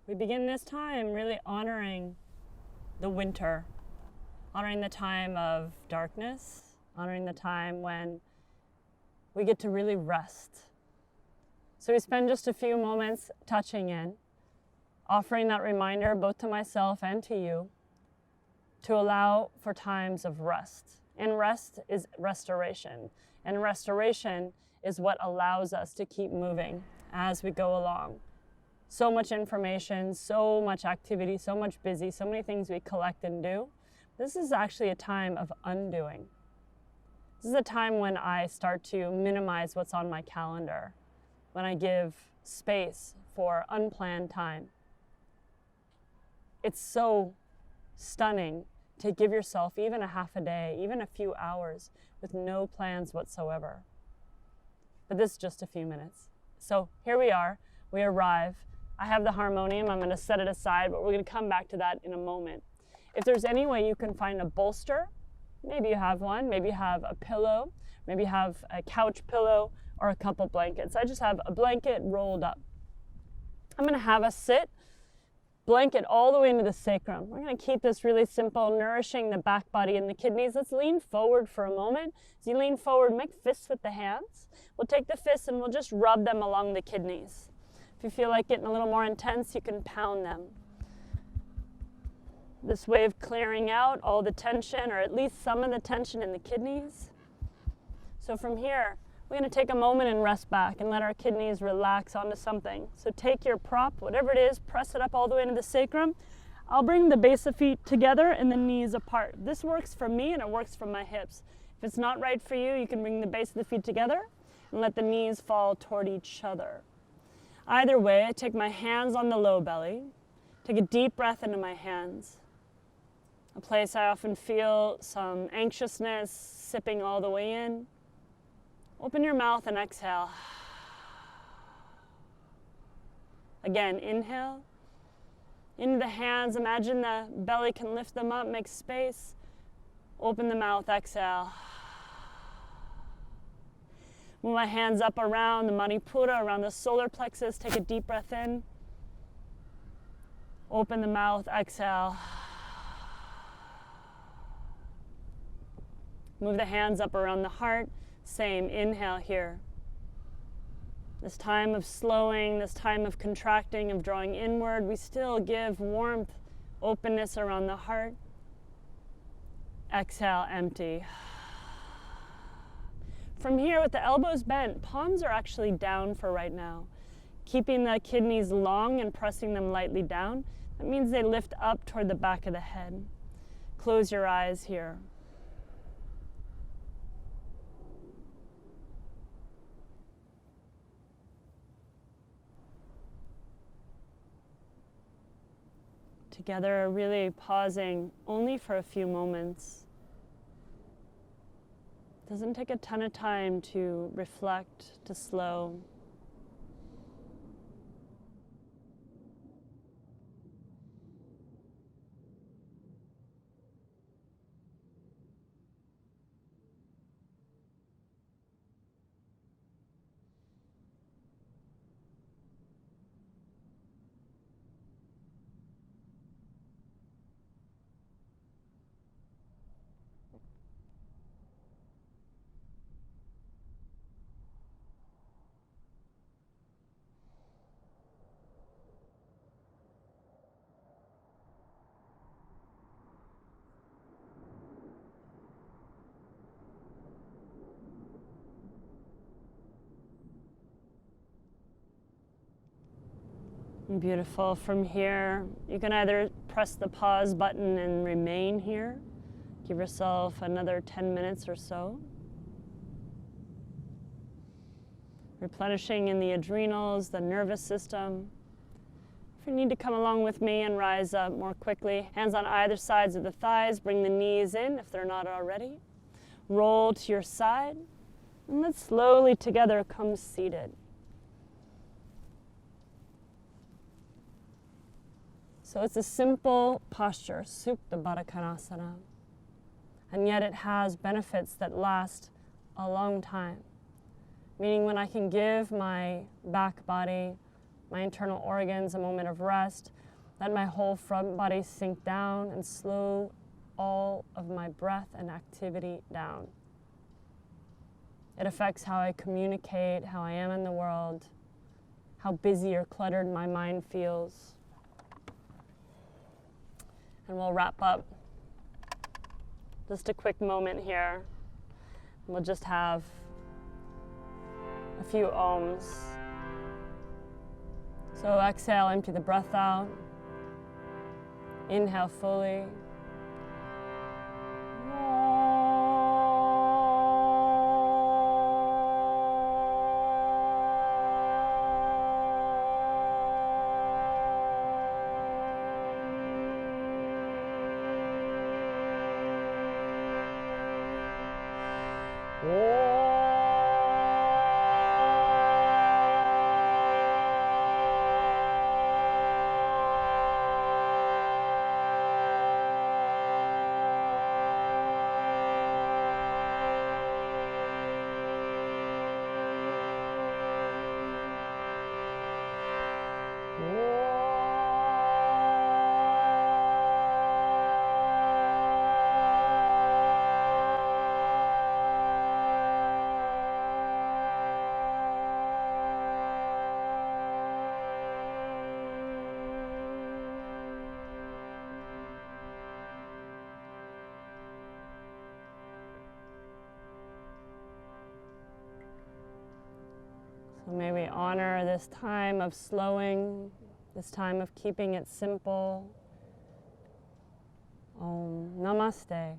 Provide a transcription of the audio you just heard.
We begin this time really honoring the winter, honoring the time of darkness, honoring the time when we get to really rest. So we spend just a few moments touching in, offering that reminder both to myself and to you to allow for times of rest. And rest is restoration. And restoration is what allows us to keep moving as we go along. So much information, so much activity, so much busy, so many things we collect and do. This is actually a time of undoing. This is a time when I start to minimize what's on my calendar, when I give space for unplanned time. It's so stunning to give yourself even a half a day, even a few hours with no plans whatsoever. But this is just a few minutes. So here we are, we arrive. I have the harmonium, I'm gonna set it aside, but we're gonna come back to that in a moment. If there's any way you can find a bolster, maybe you have one, maybe you have a pillow, maybe you have a couch pillow or a couple blankets. I just have a blanket rolled up. I'm gonna have us sit, blanket all the way into the sacrum. We're gonna keep this really simple, nourishing the back body and the kidneys. Let's lean forward for a moment. As you lean forward, make fists with the hands. We'll take the fists and we'll just rub them along the kidneys. If you feel like getting a little more intense, you can pound them. This way of clearing out all the tension, or at least some of the tension in the kidneys. So from here, we're going to take a moment and rest back and let our kidneys relax onto something. So take your prop, whatever it is, press it up all the way into the sacrum. I'll bring the base of feet together and the knees apart. This works for me and it works for my hips. If it's not right for you, you can bring the base of the feet together and let the knees fall toward each other. Either way, I take my hands on the low belly, take a deep breath into my hands, a place I often feel some anxiousness sipping all the way in. Open your mouth and exhale. Again, inhale. Into the hands, imagine the belly can lift them up, make space. Open the mouth, exhale. Move my hands up around the Manipura, around the solar plexus. Take a deep breath in. Open the mouth, exhale. Move the hands up around the heart. Same, inhale here. This time of slowing, this time of contracting, of drawing inward, we still give warmth, openness around the heart. Exhale, empty. From here, with the elbows bent, palms are actually down for right now. Keeping the kidneys long and pressing them lightly down, that means they lift up toward the back of the head. Close your eyes here. Together, really pausing only for a few moments. It doesn't take a ton of time to reflect, to slow. Beautiful. From here, you can either press the pause button and remain here. Give yourself another 10 minutes or so. Replenishing in the adrenals, the nervous system. If you need to come along with me and rise up more quickly, hands on either sides of the thighs, bring the knees in if they're not already. Roll to your side, and let's slowly together come seated. So it's a simple posture, Supta Baddha Konasana, and yet it has benefits that last a long time. Meaning when I can give my back body, my internal organs a moment of rest. Let my whole front body sink down and slow all of my breath and activity down. It affects how I communicate, how I am in the world, how busy or cluttered my mind feels. And we'll wrap up. Just a quick moment here. We'll just have a few ohms. So exhale, empty the breath out. Inhale fully. So may we honor this time of slowing, this time of keeping it simple. Om Namaste.